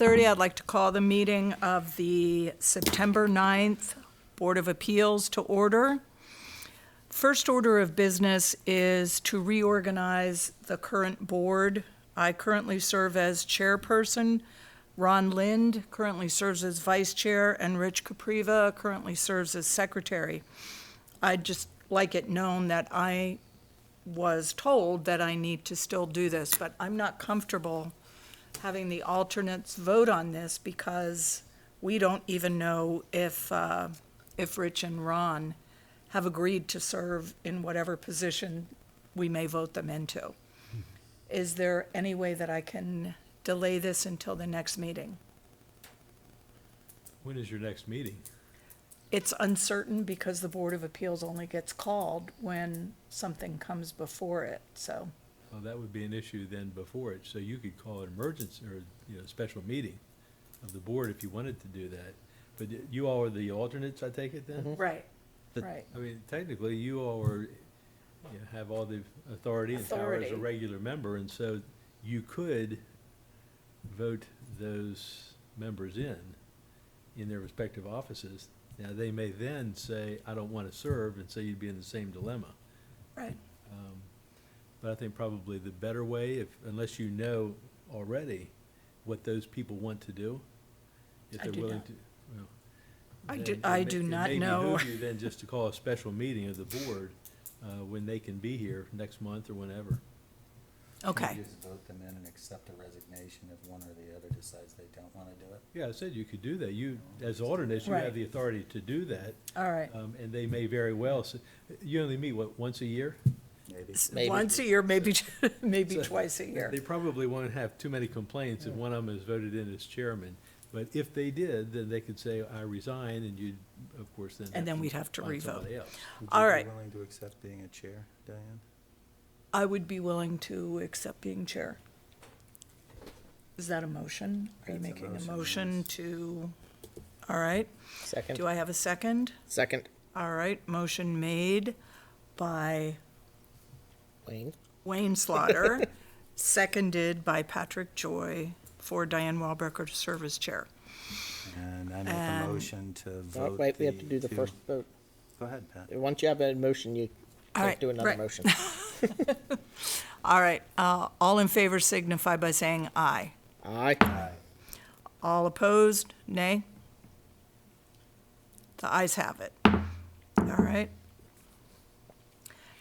6:30, I'd like to call the meeting of the September 9th Board of Appeals to order. First order of business is to reorganize the current board. I currently serve as chairperson. Ron Lind currently serves as vice chair, and Rich Capriva currently serves as secretary. I'd just like it known that I was told that I need to still do this, but I'm not comfortable having the alternates vote on this because we don't even know if Rich and Ron have agreed to serve in whatever position we may vote them into. Is there any way that I can delay this until the next meeting? When is your next meeting? It's uncertain because the Board of Appeals only gets called when something comes before it, so. Well, that would be an issue then before it, so you could call an emergency or, special meeting of the board if you wanted to do that. But you all are the alternates, I take it then? Right, The- right. I mean, technically, you all are, have all the authority and power as a Authority. regular member, and so you could vote those members in their respective offices. Now, they may then say, I don't want to serve, and so you'd be in the same dilemma. Right. But I think probably the better way, unless you know already what those people want to do, if I they're do willing not. to, well. I do not know. It may behoove you then just to call a special meeting of the board, when they can be here next month or whenever. Okay, You just vote them in and accept a resignation if one or the other decides they don't want to do it. Yeah, I said you could do that. You, as alternates, you Right. have the authority to do that. all right. And they may very well, you only meet, what, once a year? Maybe. Maybe. Once a year, maybe, maybe So, twice a year. They probably won't have too many complaints if one of them is voted in as chairman. But if they did, then they could say, I resign, and you'd, of course, then. And then we'd have to find revote. somebody else. All right. Would you be willing to accept being a chair, Diane? I would be willing to accept being chair. Is that a motion? Are you That's a making a motion, motion yes. to, all right. Second. Do I have a second? Second. All right, motion made by Wayne. Wayne Slaughter, seconded by Patrick Joy for Diane Walbrecker to serve as chair. And I make And- a motion to Oh, vote. wait, we have to do the two- first vote. Go ahead, Pat. Once you have a motion, you All can't right, do another right. motion. All right, all in favor signify by saying aye. Aye. Aye. All opposed, nay? The ayes have it. All right.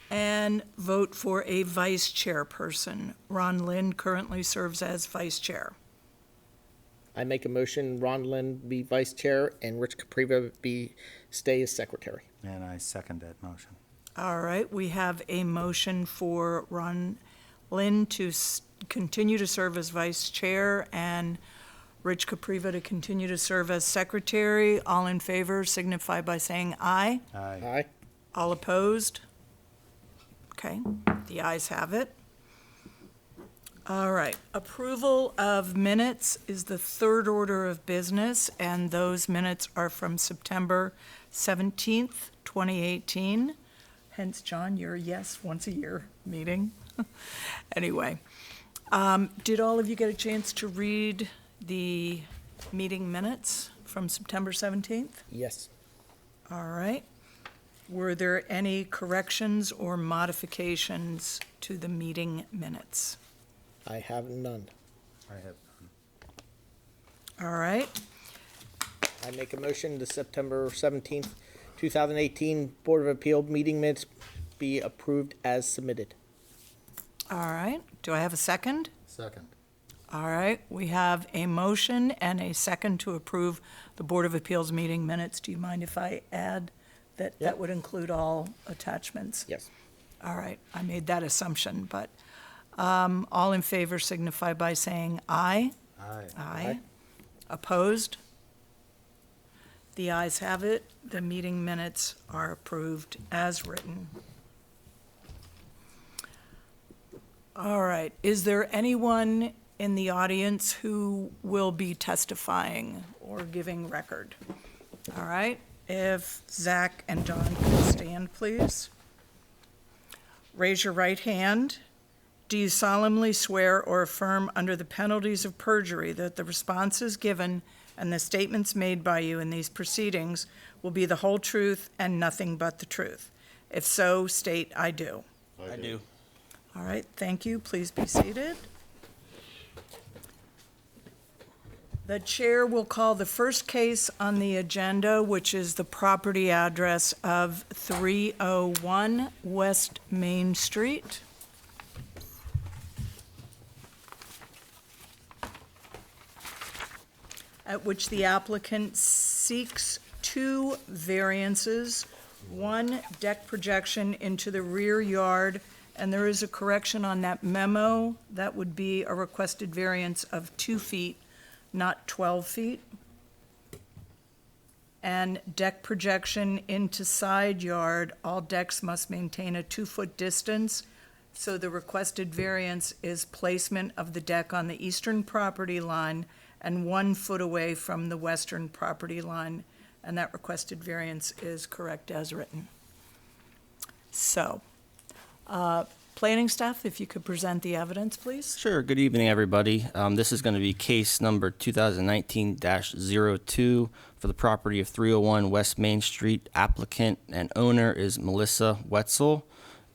And vote for a vice chairperson. Ron Lind currently serves as vice chair. I make a motion, Ron Lind be vice chair and Rich Capriva stay as secretary. And I second that motion. All right, we have a motion for Ron Lind to continue to serve as vice chair and Rich Capriva to continue to serve as secretary. All in favor signify by saying aye. Aye. Aye. All opposed? Okay, the ayes have it. All right, approval of minutes is the third order of business, and those minutes are from September 17th, 2018. Hence, John, your yes, once a year meeting. Anyway, did all of you get a chance to read the meeting minutes from September 17th? Yes. All right. Were there any corrections or modifications to the meeting minutes? I have none. I have none. All right. I make a motion the September 17th, 2018 Board of Appeal meeting minutes be approved as submitted. All right. Do I have a second? Second. All right. We have a motion and a second to approve the Board of Appeals meeting minutes. Do you mind if I add that Yep. that would include all attachments? Yes. All right. I made that assumption, but all in favor signify by saying aye. Aye. Aye. Opposed? The ayes have it. The meeting minutes are approved as written. All right. Is there anyone in the audience who will be testifying or giving record? All right. If Zach and Don could stand, please. Raise your right hand Do you solemnly swear or affirm under the penalties of perjury that the responses given and the statements made by you in these proceedings will be the whole truth and nothing but the truth? If so, state, "I do." I do. All right, thank you. Please be seated. The chair will call the first case on the agenda, which is the property address of 301 West Main Street. At which the applicant seeks two variances, one deck projection into the rear yard, and there is a correction on that memo. That would be a requested variance of 2 feet, not 12 feet. And deck projection into side yard, all decks must maintain a 2-foot distance. So the requested variance is placement of the deck on the eastern property line and 1 foot away from the western property line, and that requested variance is correct as written. So, planning staff, if you could present the evidence, please. Sure. Good evening, everybody. This is going to be case number 2019-02 for the property of 301 West Main Street. Applicant and owner is Melissa Wetzel,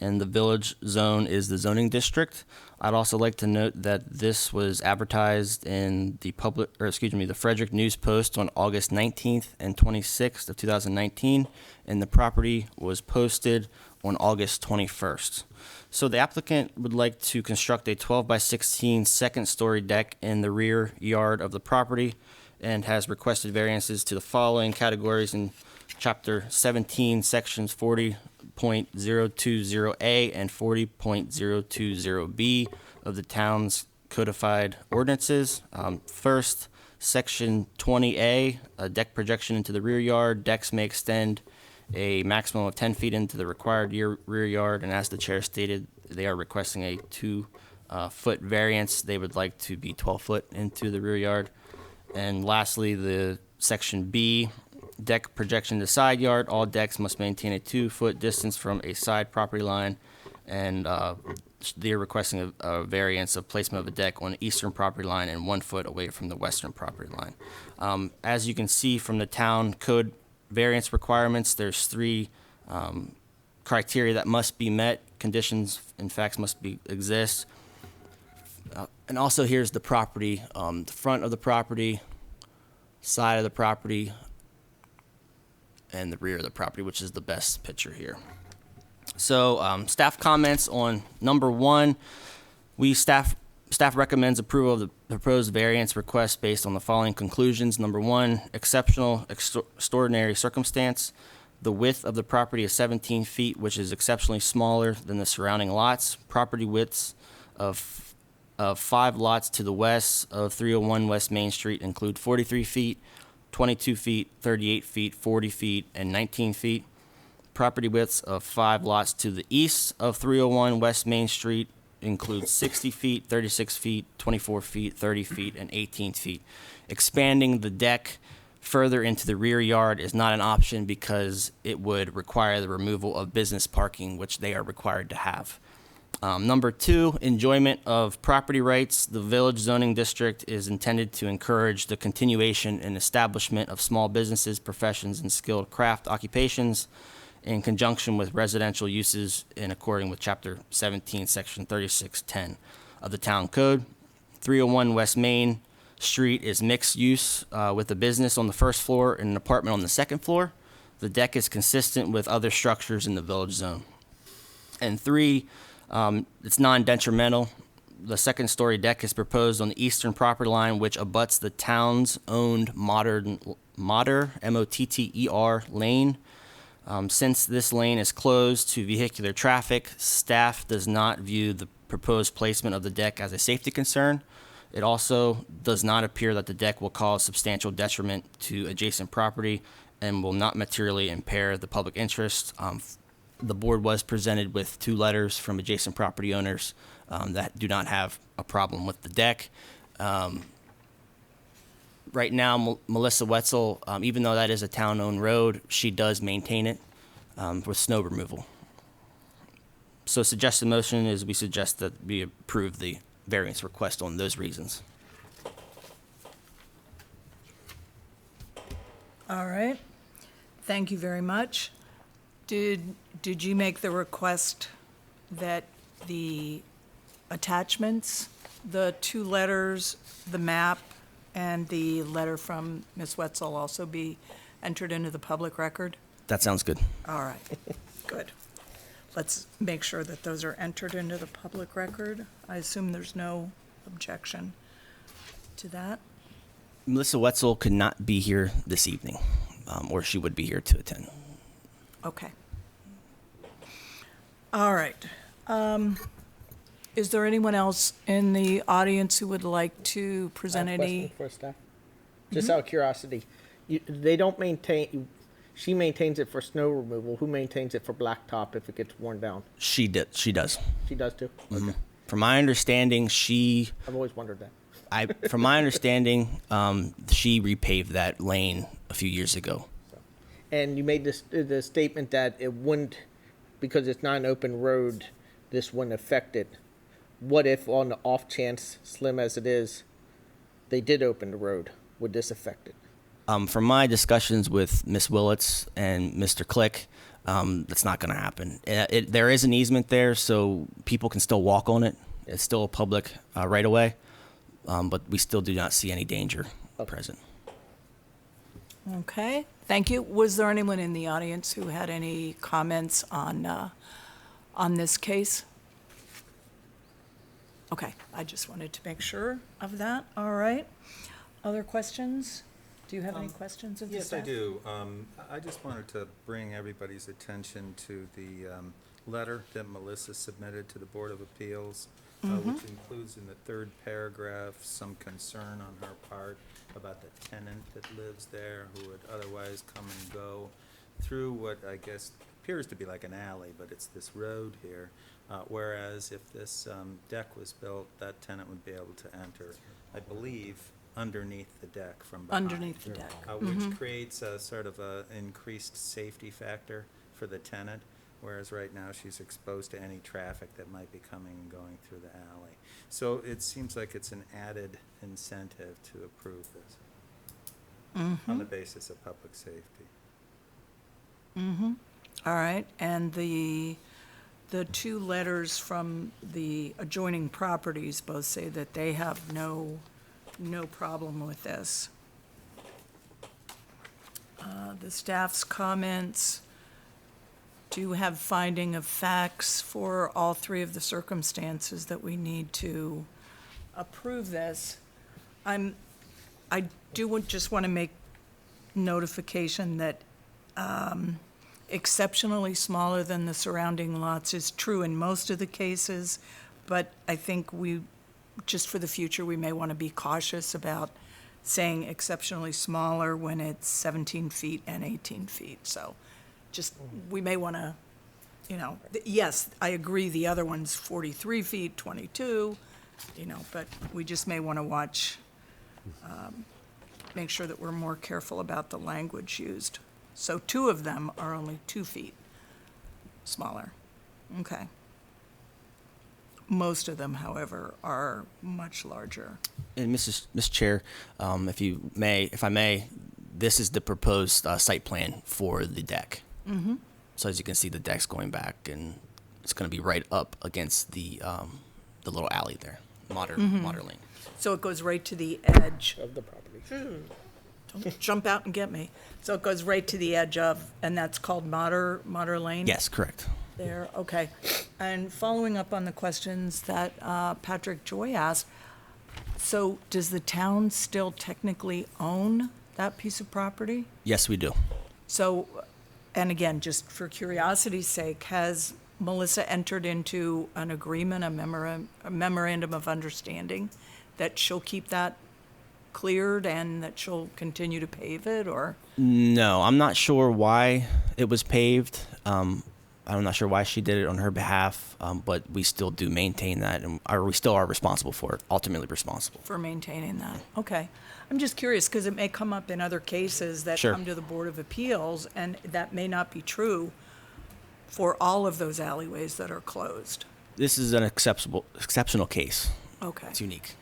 and the village zone is the zoning district. I'd also like to note that this was advertised in the the Frederick News Post on August 19th and 26th of 2019, and the property was posted on August 21st. So the applicant would like to construct a 12 by 16 second-story deck in the rear yard of the property and has requested variances to the following categories in Chapter 17, Sections 40.020A and 40.020B of the town's codified ordinances. First, Section 20A, a deck projection into the rear yard. Decks may extend a maximum of 10 feet into the required rear yard, and as the chair stated, they are requesting a 2-foot variance. They would like to be 12 foot into the rear yard. And lastly, the Section B, deck projection to side yard. All decks must maintain a 2-foot distance from a side property line, and they're requesting a variance of placement of a deck on the eastern property line and 1 foot away from the western property line. As you can see from the town code variance requirements, there's 3 criteria that must be met. Conditions and facts must exist. And also here's the property, the front of the property, side of the property, and the rear of the property, which is the best picture here. So staff comments on number 1. Staff recommends approval of the proposed variance request based on the following conclusions. Number 1, exceptional, extraordinary circumstance. The width of the property is 17 feet, which is exceptionally smaller than the surrounding lots. Property widths of 5 lots to the west of 301 West Main Street include 43 feet, 22 feet, 38 feet, 40 feet, and 19 feet. Property widths of 5 lots to the east of 301 West Main Street include 60 feet, 36 feet, 24 feet, 30 feet, and 18 feet. Expanding the deck further into the rear yard is not an option because it would require the removal of business parking, which they are required to have. Number 2, enjoyment of property rights. The village zoning district is intended to encourage the continuation and establishment of small businesses, professions, and skilled craft occupations in conjunction with residential uses in accordance with Chapter 17, Section 3610 of the Town Code. 301 West Main Street is mixed use with a business on the first floor and an apartment on the second floor. The deck is consistent with other structures in the village zone. And 3, it's non-detrimental. The second-story deck is proposed on the eastern property line, which abuts the town's owned Motter, Motter lane. Since this lane is closed to vehicular traffic, staff does not view the proposed placement of the deck as a safety concern. It also does not appear that the deck will cause substantial detriment to adjacent property and will not materially impair the public interest. The board was presented with 2 letters from adjacent property owners that do not have a problem with the deck. Right now, Melissa Wetzel, even though that is a town-owned road, she does maintain it with snow removal. So suggested motion is we suggest that we approve the variance request on those reasons. All right. Thank you very much. Did you make the request that the attachments, the 2 letters, the map, and the letter from Ms. Wetzel also be entered into the public record? That sounds good. All right, good. Let's make sure that those are entered into the public record. I assume there's no objection to that? Melissa Wetzel could not be here this evening, or she would be here to attend. Okay. All right. Is there anyone else in the audience who would like to present I have a any? question for staff. Just out of curiosity, they don't maintain, she maintains it for snow removal. Who maintains it for blacktop if it gets worn down? She does. She does too? Okay. From my understanding, I've always wondered that. from my understanding, she repaved that lane a few years ago. And you made the statement that it wouldn't, because it's not an open road, this wouldn't affect it. What if, on the off chance, slim as it is, they did open the road? Would this affect it? From my discussions with Miss Willits and Mr. Click, that's not going to happen. There is an easement there, so people can still walk on it. It's still a public right of way, but we still do not see any danger present. Okay, thank you. Was there anyone in the audience who had any comments on this case? Okay, I just wanted to make sure of that. All right. Other questions? Do you have any questions of the Yes, I staff? do. I just wanted to bring everybody's attention to the letter that Melissa submitted to the Board of Appeals, which includes in the 3rd paragraph some concern on her part about the tenant that lives there who would otherwise come and go through what I guess appears to be like an alley, but it's this road here. Whereas if this deck was built, that tenant would be able to enter, I believe, underneath the deck from behind. Underneath the deck. Which creates a sort of a increased safety factor for the tenant, whereas right now she's exposed to any traffic that might be coming and going through the alley. So it seems like it's an added incentive to approve this on the basis of public safety. All right, and the 2 letters from the adjoining properties both say that they have no problem with this. The staff's comments do have finding of facts for all 3 of the circumstances that we need to approve this. I just want to make notification that exceptionally smaller than the surrounding lots is true in most of the cases, but I think just for the future, we may want to be cautious about saying exceptionally smaller when it's 17 feet and 18 feet. So we may want to, yes, I agree, the other one's 43 feet, 22, but we just may want to watch, make sure that we're more careful about the language used. So 2 of them are only 2 feet smaller. Okay. Most of them, however, are much larger. And Miss Chair, if I may, this is the proposed site plan for the deck. Mm-hmm. So as you can see, the deck's going back, and it's going to be right up against the little alley there, modern lane. So it goes right to the edge. Of the property. Don't jump out and get me. So it goes right to the edge of, and that's called Motter Lane? Yes, correct. There, okay. And following up on the questions that Patrick Joy asked, so does the town still technically own that piece of property? Yes, we do. So, and again, just for curiosity's sake, has Melissa entered into an agreement, a memorandum of understanding that she'll keep that cleared and that she'll continue to pave it, or? No, I'm not sure why it was paved. I'm not sure why she did it on her behalf, but we still do maintain that, and we still are responsible for it, ultimately responsible. For maintaining that, okay. I'm just curious, because it may come up in other cases that Sure. come to the Board of Appeals, and that may not be true for all of those alleyways that are closed? This is an exceptional case. Okay, It's unique.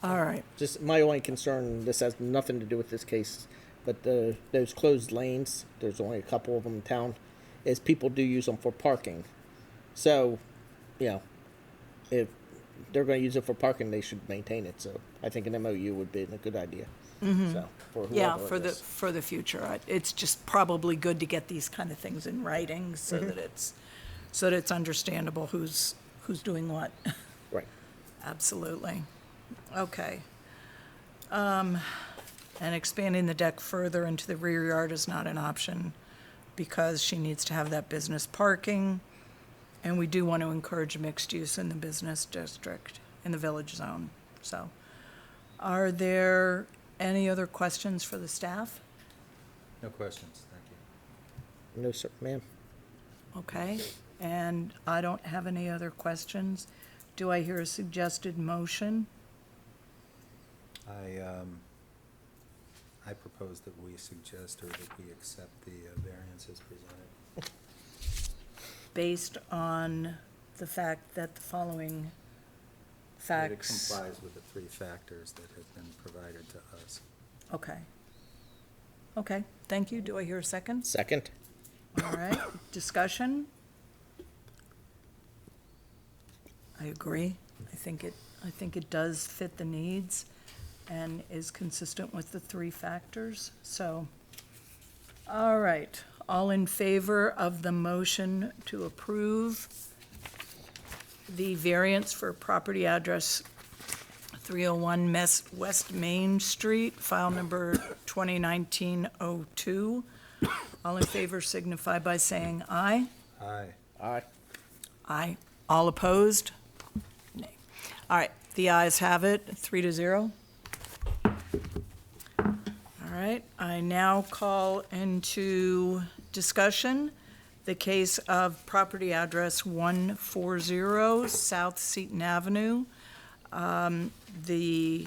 all right. Just my only concern, this has nothing to do with this case, but those closed lanes, there's only a couple of them in town, is people do use them for parking. So, you know, if they're going to use it for parking, they should maintain it. So I think an MOU would be a good idea. So for Yeah, whoever for it the, is. for the future. It's just probably good to get these kind of things in writing so that it's understandable who's doing what. Right. Absolutely. Okay. And expanding the deck further into the rear yard is not an option because she needs to have that business parking. And we do want to encourage mixed use in the business district, in the village zone. So, are there any other questions for the staff? No questions, thank you. No, sir, ma'am. Okay, and I don't have any other questions. Do I hear a suggested motion? I propose that we suggest or that we accept the variance as presented. Based on the fact that the following That it facts? complies with the three factors that have been provided to us. Okay. Okay, thank you. Do I hear a second? Second. All right, discussion? I agree. I think it does fit the needs and is consistent with the three factors, so. All right, all in favor of the motion to approve the variance for property address 301 West Main Street, file number 2019-02. All in favor signify by saying aye. Aye. Aye. Aye. All opposed? Nay. All right, the ayes have it, 3-0. All right, I now call into discussion the case of property address 140 South Seton Avenue. The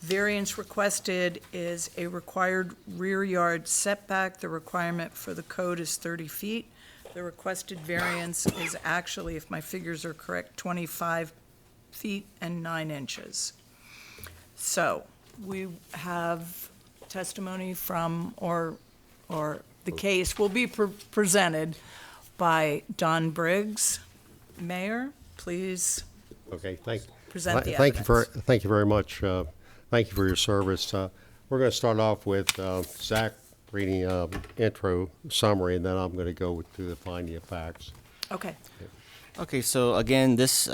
variance requested is a required rear yard setback. The requirement for the code is 30 feet. The requested variance is actually, if my figures are correct, 25 feet and 9 inches. So we have testimony from, or the case will be presented by Don Briggs. Mayor, please Okay, present the thank you evidence. thank you very much. Thank you for your service. We're going to start off with Zach reading intro summary, and then I'm going to go through the finding of facts. Okay, Okay, so again, this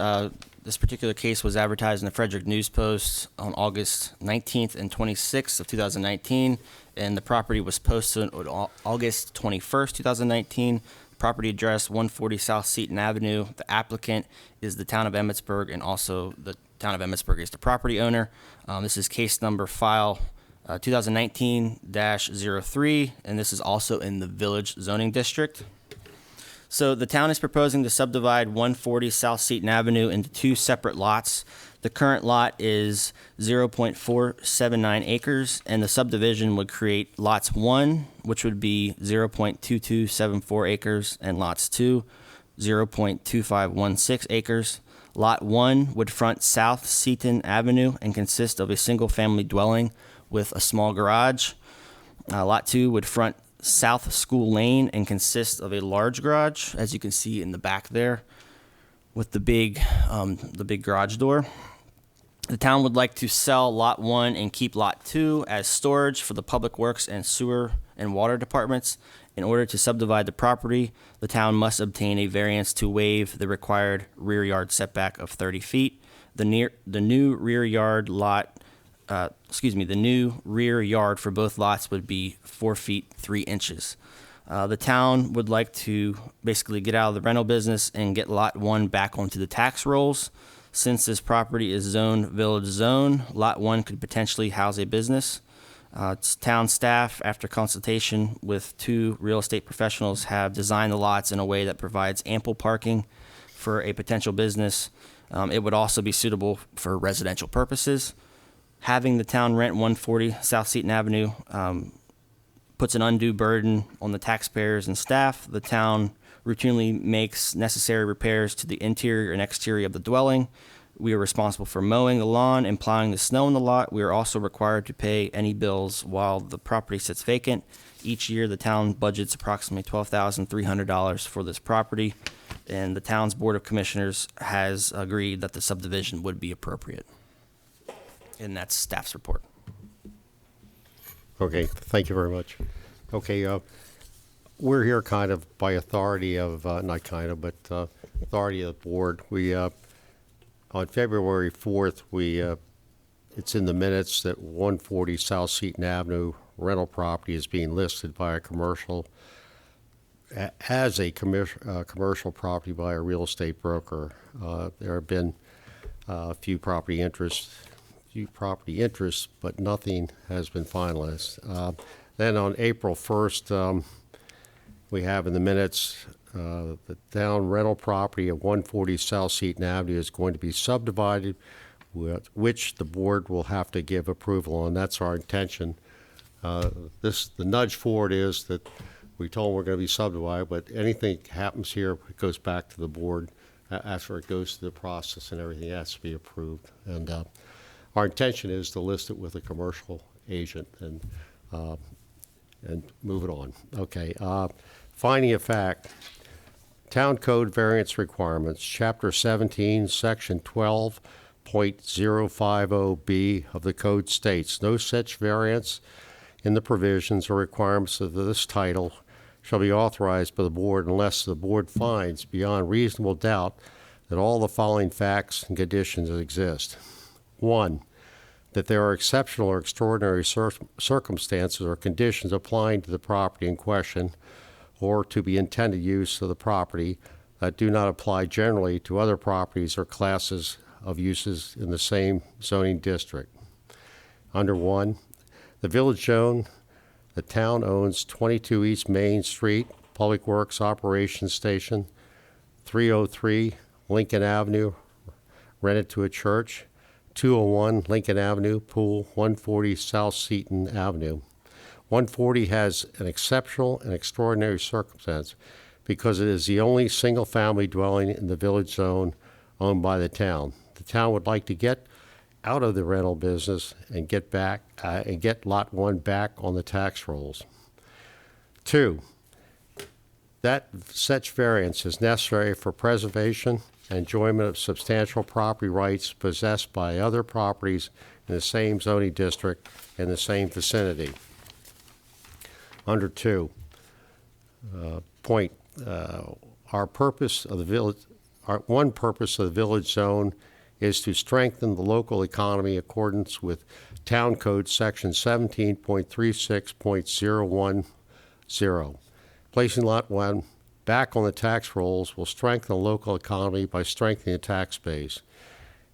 particular case was advertised in the Frederick News Post on August 19th and 26th of 2019, and the property was posted on August 21st, 2019. Property address 140 South Seton Avenue. The applicant is the town of Emmitsburg, and also the town of Emmitsburg is the property owner. This is case number file 2019-03, and this is also in the Village Zoning District. So the town is proposing to subdivide 140 South Seton Avenue into two separate lots. The current lot is 0.479 acres, and the subdivision would create lots 1, which would be 0.2274 acres, and lots 2, 0.2516 acres. Lot 1 would front South Seton Avenue and consist of a single-family dwelling with a small garage. Lot 2 would front South School Lane and consist of a large garage, as you can see in the back there, with the big garage door. The town would like to sell Lot 1 and keep Lot 2 as storage for the Public Works and Sewer and Water Departments. In order to subdivide the property, the town must obtain a variance to waive the required rear yard setback of 30 feet. The new rear yard for both lots would be 4 feet 3 inches. The town would like to basically get out of the rental business and get Lot 1 back onto the tax rolls. Since this property is zoned Village Zone, Lot 1 could potentially house a business. Town staff, after consultation with 2 real estate professionals, have designed the lots in a way that provides ample parking for a potential business. It would also be suitable for residential purposes. Having the town rent 140 South Seton Avenue puts an undue burden on the taxpayers and staff. The town routinely makes necessary repairs to the interior and exterior of the dwelling. We are responsible for mowing the lawn and plowing the snow in the lot. We are also required to pay any bills while the property sits vacant. Each year, the town budgets approximately $12,300 for this property, and the town's Board of Commissioners has agreed that the subdivision would be appropriate. And that's staff's report. Okay, thank you very much. Okay, we're here kind of by authority of, not kind of, but authority of the board. We, on February 4th, it's in the minutes that 140 South Seton Avenue rental property is being listed by a commercial, as a commercial property by a real estate broker. There have been a few property interests, but nothing has been finalized. Then on April 1st, we have in the minutes the town rental property at 140 South Seton Avenue is going to be subdivided, which the board will have to give approval on. That's our intention. The nudge forward is that we told them we're going to be subdivided, but anything happens here, it goes back to the board after it goes through the process and everything has to be approved. And our intention is to list it with a commercial agent and move it on. Okay. Finding of fact, Town Code Variance Requirements, Chapter 17, Section 12.050B of the Code states, no such variance in the provisions or requirements of this title shall be authorized by the board unless the board finds beyond reasonable doubt that all the following facts and conditions exist. 1, that there are exceptional or extraordinary circumstances or conditions applying to the property in question or to be intended use of the property that do not apply generally to other properties or classes of uses in the same zoning district. Under 1, the village zone, the town owns 22 East Main Street, Public Works Operations Station, 303 Lincoln Avenue, rented to a church, 201 Lincoln Avenue, pool, 140 South Seton Avenue. 140 has an exceptional and extraordinary circumstance because it is the only single-family dwelling in the village zone owned by the town. The town would like to get out of the rental business and get Lot 1 back on the tax rolls. 2, that such variance is necessary for preservation and enjoyment of substantial property rights possessed by other properties in the same zoning district in the same vicinity. Under 2, our purpose of the village, one purpose of the village zone is to strengthen the local economy in accordance with Town Code Section 17.36.010. Placing Lot 1 back on the tax rolls will strengthen the local economy by strengthening the tax base.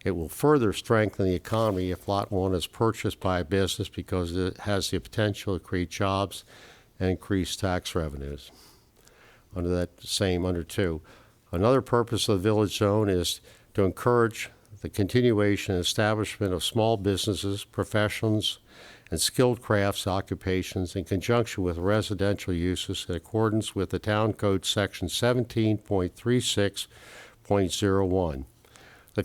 It will further strengthen the economy if Lot 1 is purchased by a business because it has the potential to create jobs and increase tax revenues. Under 2, another purpose of the village zone is to encourage the continuation and establishment of small businesses, professions, and skilled crafts occupations in conjunction with residential uses in accordance with the Town Code Section 17.36.01. The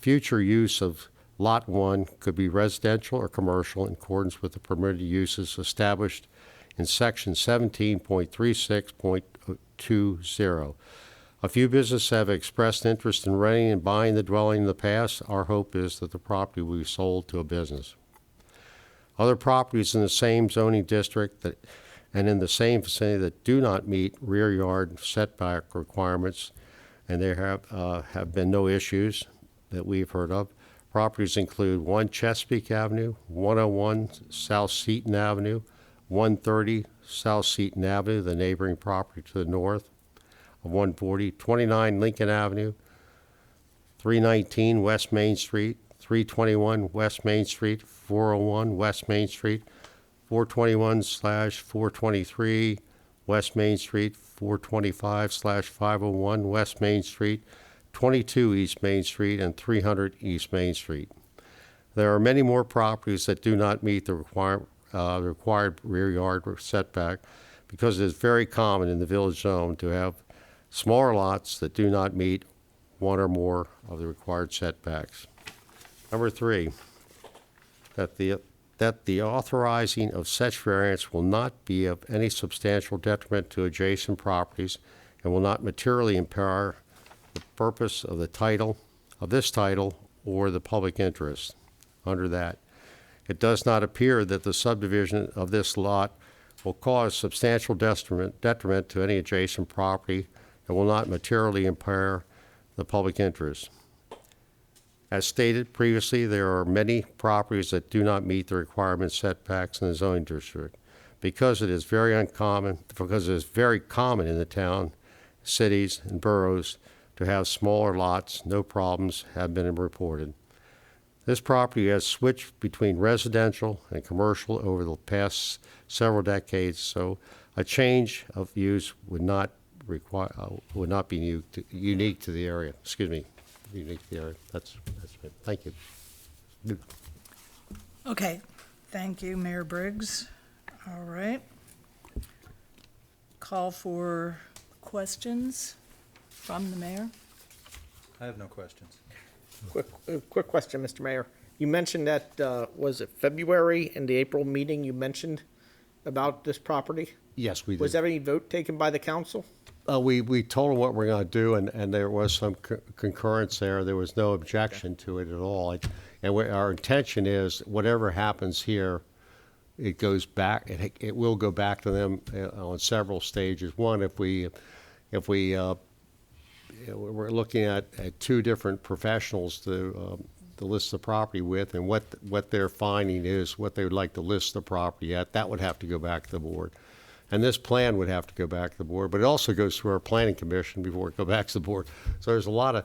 future use of Lot 1 could be residential or commercial in accordance with the permitted uses established in Section 17.36.20. A few businesses have expressed interest in renting and buying the dwelling in the past. Our hope is that the property will be sold to a business. Other properties in the same zoning district and in the same vicinity that do not meet rear yard setback requirements, and there have been no issues that we've heard of. Properties include 1 Chesapeake Avenue, 101 South Seton Avenue, 130 South Seton Avenue, the neighboring property to the north of 140, 29 Lincoln Avenue, 319 West Main Street, 321 West Main Street, 401 West Main Street, 421/423 West Main Street, 425/501 West Main Street, 22 East Main Street, and 300 East Main Street. There are many more properties that do not meet the the required rear yard setback because it is very common in the village zone to have smaller lots that do not meet one or more of the required setbacks. Number 3, that the authorizing of such variance will not be of any substantial detriment to adjacent properties and will not materially impair the purpose of the title, of this title, or the public interest. Under that, it does not appear that the subdivision of this lot will cause substantial detriment to any adjacent property and will not materially impair the public interest. As stated previously, there are many properties that do not meet the requirement setbacks in the zoning district. Because it is very common in the town, cities, and boroughs to have smaller lots, no problems have been reported. This property has switched between residential and commercial over the past several decades, so a change of use would not be unique to the area. Excuse me, unique to the area. That's it. Thank you. Okay, thank you, Mayor Briggs. All right. Call for questions from the mayor. I have no questions. Quick question, Mr. Mayor. You mentioned that, was it February and the April meeting you mentioned about this property? Yes, we did. Was there any vote taken by the council? We told them what we're going to do, and there was some concurrence there. There was no objection to it at all. Our intention is, whatever happens here, it goes back. It will go back to them on several stages. One, if we're looking at 2 different professionals to list the property with, and what their finding is, what they would like to list the property at, that would have to go back to the board. And this plan would have to go back to the board, but it also goes through our planning commission before it goes back to the board. So there's a lot of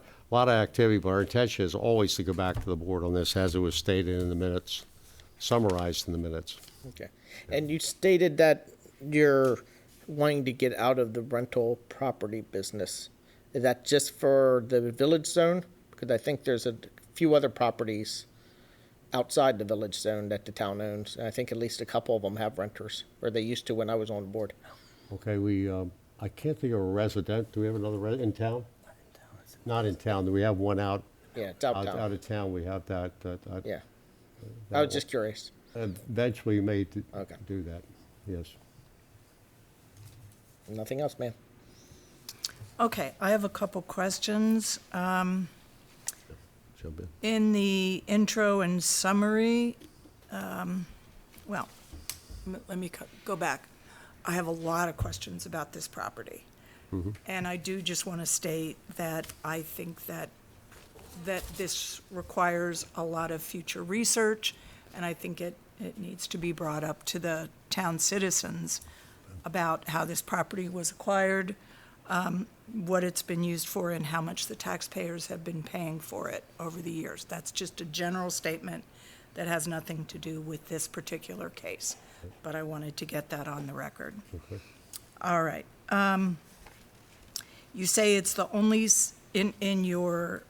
activity, but our intention is always to go back to the board on this, as it was stated in the minutes, summarized in the minutes. Okay. And you stated that you're wanting to get out of the rental property business. Is that just for the village zone? Because I think there's a few other properties outside the village zone that the town owns. And I think at least a couple of them have renters, or they used to when I was on the board. Okay, I can't think of a resident. Do we have another in town? Not in town. Do we have one out? Yeah, it's out town. Out of town, we have that. Yeah. I was just curious. Eventually, we may Okay. do that, yes. Nothing else, ma'am. Okay, I have a couple questions. Jump in. In the intro and summary, well, let me go back. I have a lot of questions about this property. And I do just want to state that I think that this requires a lot of future research, and I think it needs to be brought up to the town citizens about how this property was acquired, what it's been used for, and how much the taxpayers have been paying for it over the years. That's just a general statement that has nothing to do with this particular case, but I wanted to get that on the record. Okay. All right. You say it's the only, in your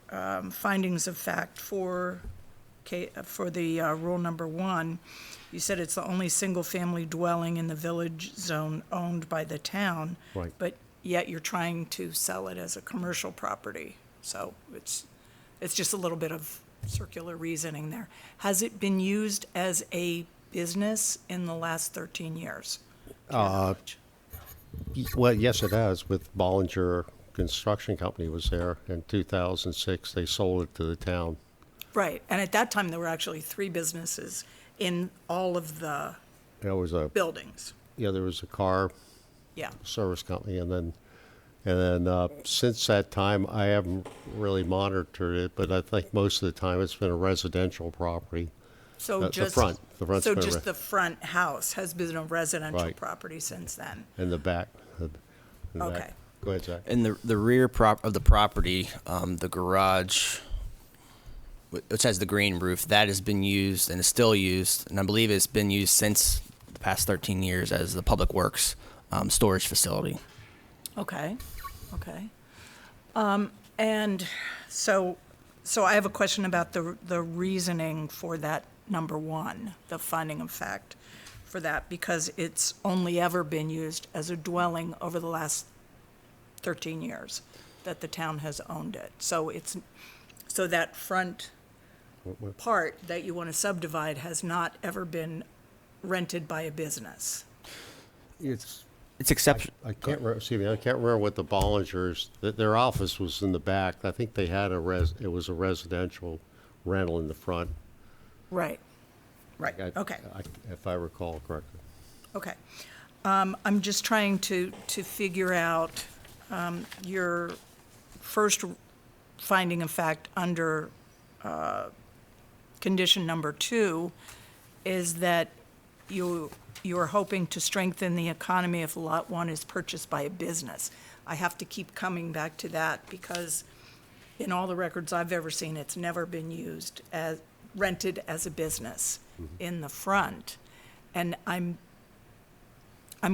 findings of fact for the rule number 1, you said it's the only single-family dwelling in the village zone owned by the town. Right. But yet you're trying to sell it as a commercial property. So it's just a little bit of circular reasoning there. Has it been used as a business in the last 13 years? Well, yes, it has, with Bollinger Construction Company was there in 2006. They sold it to the town. Right, and at that time, there were actually 3 businesses in all of the There was buildings. there was a car Yeah, service company, and then since that time, I haven't really monitored it, but I think most of the time it's been a residential property. so The just. front's So been just the front house has been a residential Right. property since then? in the back. Okay. Go ahead, Zach. In the rear of the property, the garage, which has the green roof, that has been used and is still used, and I believe it's been used since the past 13 years as the Public Works storage facility. Okay, okay. And so I have a question about the reasoning for that number 1, the finding of fact for that because it's only ever been used as a dwelling over the last 13 years that the town has owned it. So so that front part that you want to subdivide has not ever been rented by a business. It's exception. I can't remember what the Bollingers, their office was in the back. I think they had it was a residential rental in the front. Right. Right, okay. If I recall correctly. Okay. I'm just trying to figure out your first finding of fact under condition number 2 is that you're hoping to strengthen the economy if Lot 1 is purchased by a business. I have to keep coming back to that because in all the records I've ever seen, it's never been used as, rented as a business in the front. And I'm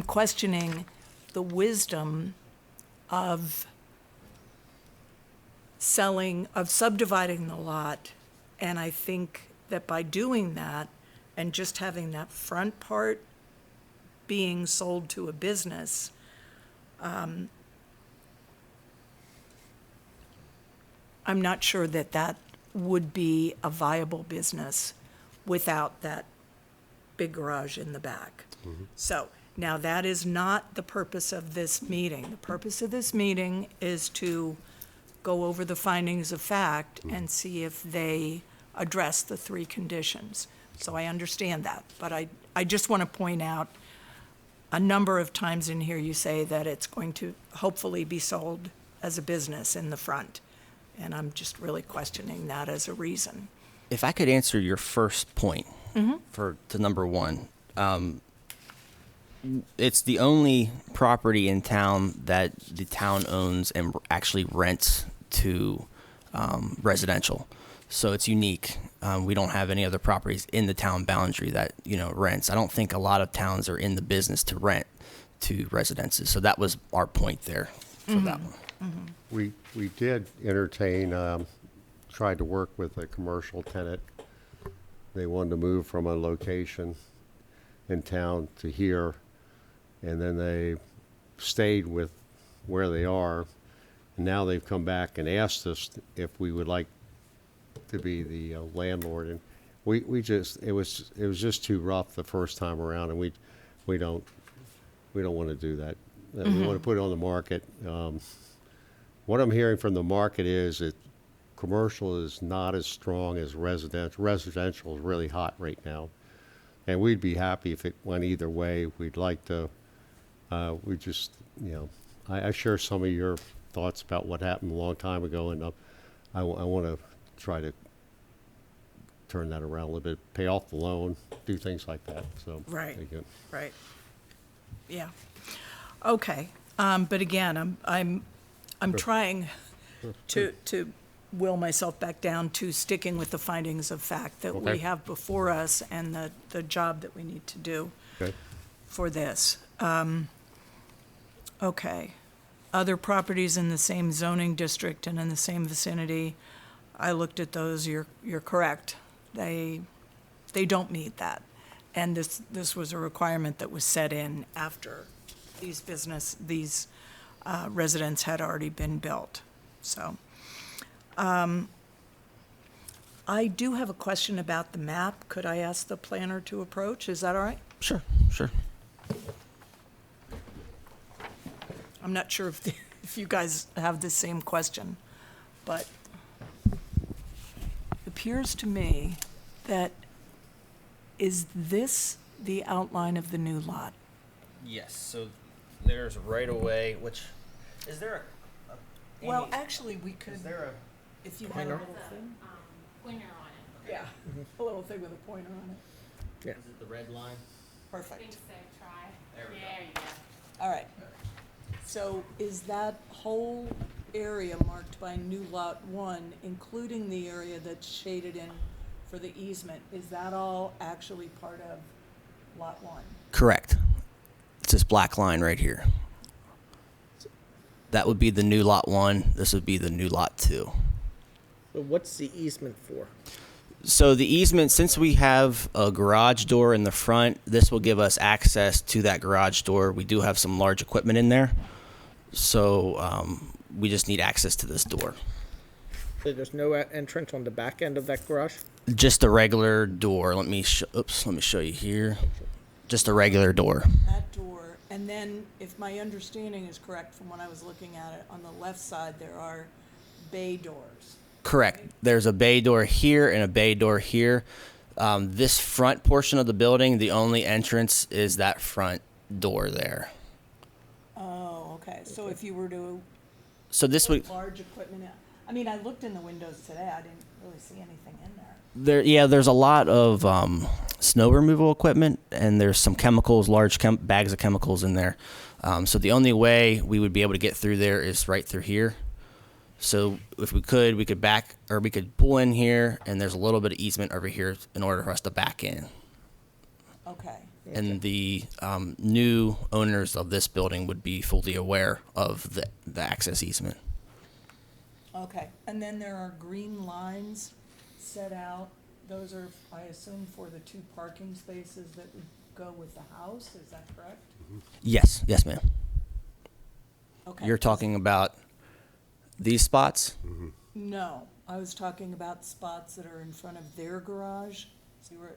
questioning the wisdom of subdividing the lot. And I think that by doing that and just having that front part being sold to a business, I'm not sure that that would be a viable business without that big garage in the back. So now that is not the purpose of this meeting. The purpose of this meeting is to go over the findings of fact and see if they address the 3 conditions. So I understand that, but I just want to point out a number of times in here you say that it's going to hopefully be sold as a business in the front. And I'm just really questioning that as a reason. If I could answer your first point to number 1, it's the only property in town that the town owns and actually rents to residential. So it's unique. We don't have any other properties in the town boundary that, rents. I don't think a lot of towns are in the business to rent to residences. So that was our point there for that one. We did entertain, tried to work with a commercial tenant. They wanted to move from a location in town to here, and then they stayed with where they are. And now they've come back and asked us if we would like to be the landlord. And it was just too rough the first time around, and we don't want to do that. We want to put it on the market. What I'm hearing from the market is that commercial is not as strong as residential. Residential is really hot right now. And we'd be happy if it went either way. We'd like to, I share some of your thoughts about what happened a long time ago, and I want to try to turn that around a little bit, pay off the loan, do things like that, so. Right. there you go. Right. Yeah. Okay. But again, I'm trying to will myself back down to sticking with the findings of fact that we Okay. have before us and the job that we need to do Okay. for this. Okay. Other properties in the same zoning district and in the same vicinity, I looked at those, you're correct. They don't meet that. And this was a requirement that was set in after these residents had already been built. So, I do have a question about the map. Could I ask the planner to approach? Is that all right? Sure. I'm not sure if you guys have the same question, but it appears to me that, is this the outline of the new lot? Yes. So there's right away, which is there a Well, actually, we could, there if you had a Pointer? little thing. Pointer on it. Yeah, a little thing with a pointer on it. is it the red line? I think Perfect. so, try. There we go. There you go. All right. So is that whole area marked by new lot 1, including the area that's shaded in for the easement, is that all actually part of lot 1? Correct. It's this black line right here. That would be the new lot 1. This would be the new lot 2. So what's the easement for? So the easement, since we have a garage door in the front, this will give us access to that garage door. We do have some large equipment in there, so we just need access to this door. So there's no entrance on the back end of that garage? Just a regular door. Let me show you here. Just a regular door. That door, and then if my understanding is correct from when I was looking at it, on the left side, there are bay doors. Correct. There's a bay door here and a bay door here. This front portion of the building, the only entrance is that front door there. Oh, okay, so if you were to So this would, put large equipment in, I mean, I looked in the windows today, I didn't really see anything in there. there's a lot of snow removal equipment, and there's some chemicals, large bags of chemicals in there. So the only way we would be able to get through there is right through here. So if we could pull in here, and there's a little bit of easement over here in order for us to back in. Okay, And the new owners of this building would be fully aware of the access easement. okay, and then there are green lines set out, those are, I assume, for the 2 parking spaces that would go with the house, is that correct? Yes, ma'am. Okay. You're talking about these spots? No, I was talking about spots that are in front of their garage, see where,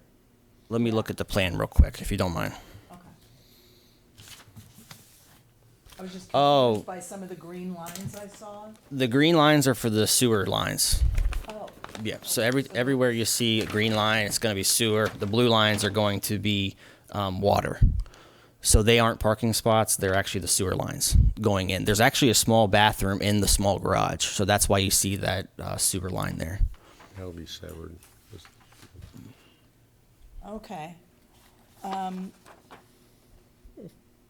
Let me look at the plan real quick, if you don't mind. okay. I was just Oh. confused by some of the green lines I saw. The green lines are for the sewer lines. Oh, Yeah, so everywhere you see a green line, it's going to be sewer. The blue lines are going to be water. So they aren't parking spots. They're actually the sewer lines going in. There's actually a small bathroom in the small garage. So that's why you see that sewer line there. That'll be severed. okay.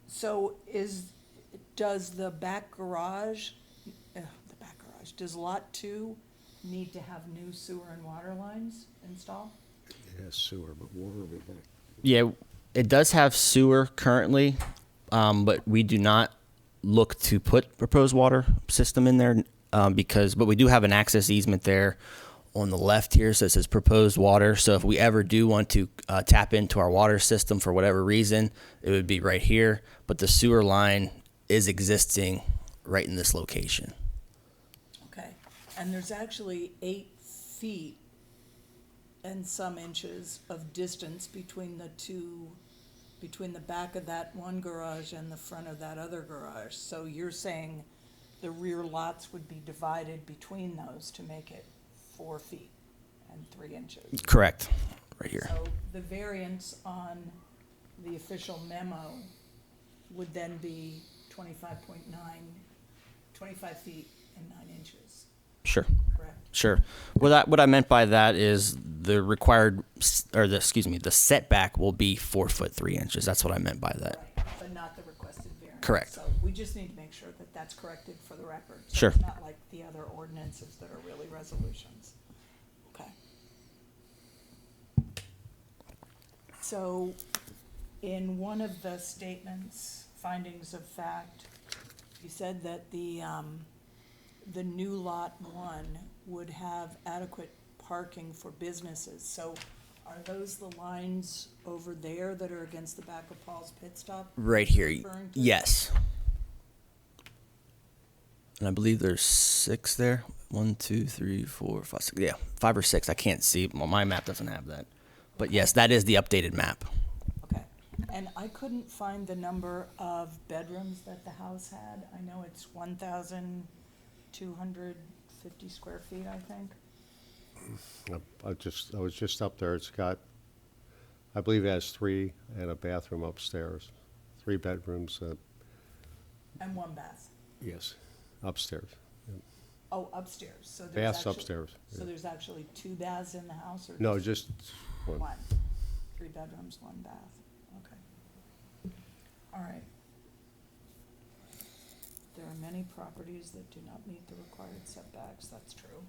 So does the back garage, does lot 2 need to have new sewer and water lines installed? Yes, sewer, but water will be back. Yeah, it does have sewer currently, but we do not look to put proposed water system in there but we do have an access easement there on the left here, so it says proposed water. So if we ever do want to tap into our water system for whatever reason, it would be right here. But the sewer line is existing right in this location. Okay, and there's actually 8 feet and some inches of distance between between the back of that one garage and the front of that other garage. So you're saying the rear lots would be divided between those to make it 4 feet and 3 inches? Correct, right here. So the variance on the official memo would then be 25 feet and 9 inches, Sure. correct? Sure. What I meant by that is the the setback will be 4 foot 3 inches. That's what I meant by that. Right, but not the requested variance. Correct. So we just need to make sure that that's corrected for the record. So Sure. it's not like the other ordinances that are really resolutions. Okay. So in one of the statements, findings of fact, you said that the new lot 1 would have adequate parking for businesses. So are those the lines over there that are against the back of Paul's Pit Stop? Right here. Referring to? Yes. And I believe there's 6 there. 1, 2, 3, 4, 5, 6. Yeah, 5 or 6. I can't see. Well, my map doesn't have that. But yes, that is the updated map. Okay. And I couldn't find the number of bedrooms that the house had. I know it's 1,250 square feet, I think. I was just up there. It's got, I believe it has 3 and a bathroom upstairs. 3 bedrooms, And 1 bath. yes, upstairs. Oh, upstairs. So there's Baths actually- upstairs, So yeah. there's actually 2 baths in the house, or No, just one. 1? 3 bedrooms, 1 bath. Okay. All right. There are many properties that do not meet the required setbacks. That's true.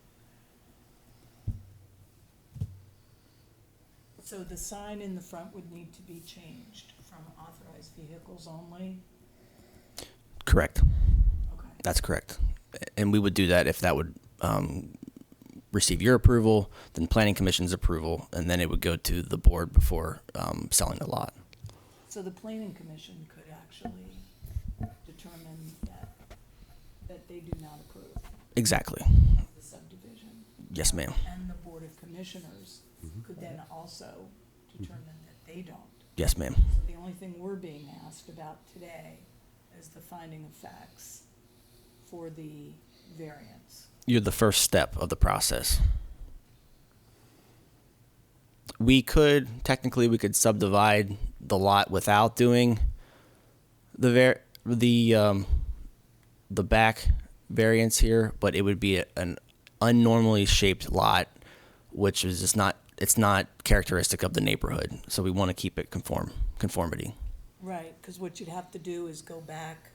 So the sign in the front would need to be changed from authorized vehicles only? Correct. Okay. That's correct. And we would do that if that would receive your approval, then planning commission's approval, and then it would go to the board before selling the lot. So the planning commission could actually determine that they do not approve Exactly. the subdivision. Yes, ma'am. And the board of commissioners could then also determine that they don't. Yes, ma'am. The only thing we're being asked about today is the finding of facts for the variance. You're the first step of the process. We could subdivide the lot without doing the back variance here, but it would be an unnormally shaped lot, which is just it's not characteristic of the neighborhood. So we want to keep it conformity. Right, because what you'd have to do is go back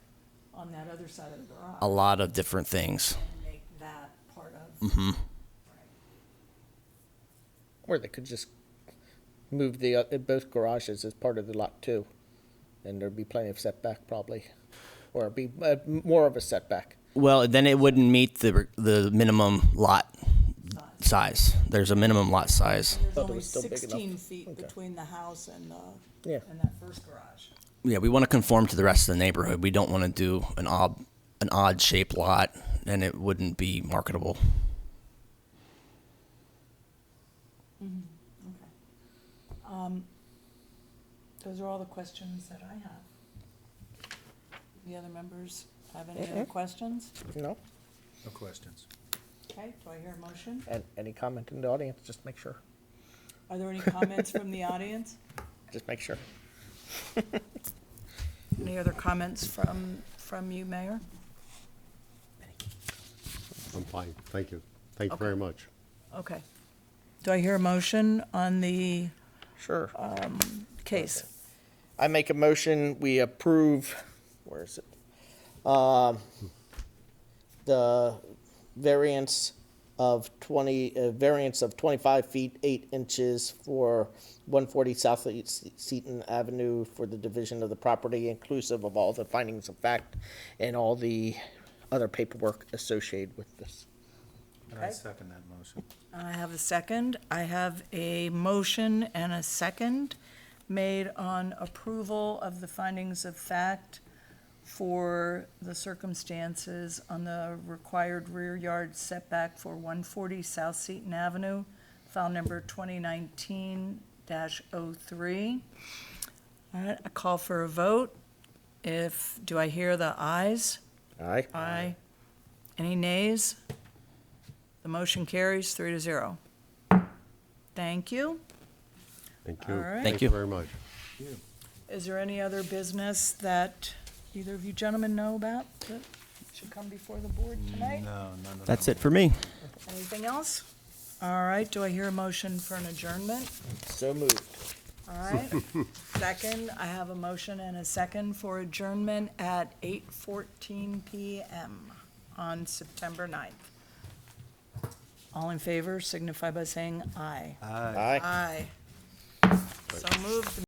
on that other side of the garage A lot of different things. and make that part of. Hmm. Or they could just move both garages as part of the lot too, and there'd be plenty of setback probably, or it'd be more of a setback. Well, then it wouldn't meet the minimum lot size. There's a minimum lot size. There's Thought it only was still big enough. 16 feet Okay. between the house and Yeah. that first garage. Yeah, we want to conform to the rest of the neighborhood. We don't want to do an odd shaped lot, and it wouldn't be marketable. Those are all the questions that I have. The other members have any other questions? No? No questions. Okay, do I hear a motion? And any comment in the audience, just make sure. Are there any comments from the audience? Just make sure. Any other comments from you, Mayor? I'm fine, thank you. Thank you Okay. very much. Okay. Do I hear a motion on the Sure. case? I make a motion, we approve, where is it? The variance of 25 feet, 8 inches for 140 South Seton Avenue for the division of the property, inclusive of all the findings of fact and all the other paperwork associated with this. And I Okay. second that motion. I have a second. I have a motion and a second made on approval of the findings of fact for the circumstances on the required rear yard setback for 140 South Seton Avenue, file number 2019-03. All right, I call for a vote. Do I hear the ayes? Aye. Aye. Any nays? The motion carries 3-0. Thank you. Thank you. All right. Thank you. very much. Is there any other business that either of you gentlemen know about that should come before the board tonight? No, none of That's them. it for me. Anything else? All right, do I hear a motion for an adjournment? So moved. All right. Second, I have a motion and a second for adjournment at 8:14 PM on September 9th. All in favor signify by saying aye. Aye. Aye. Aye. So moved.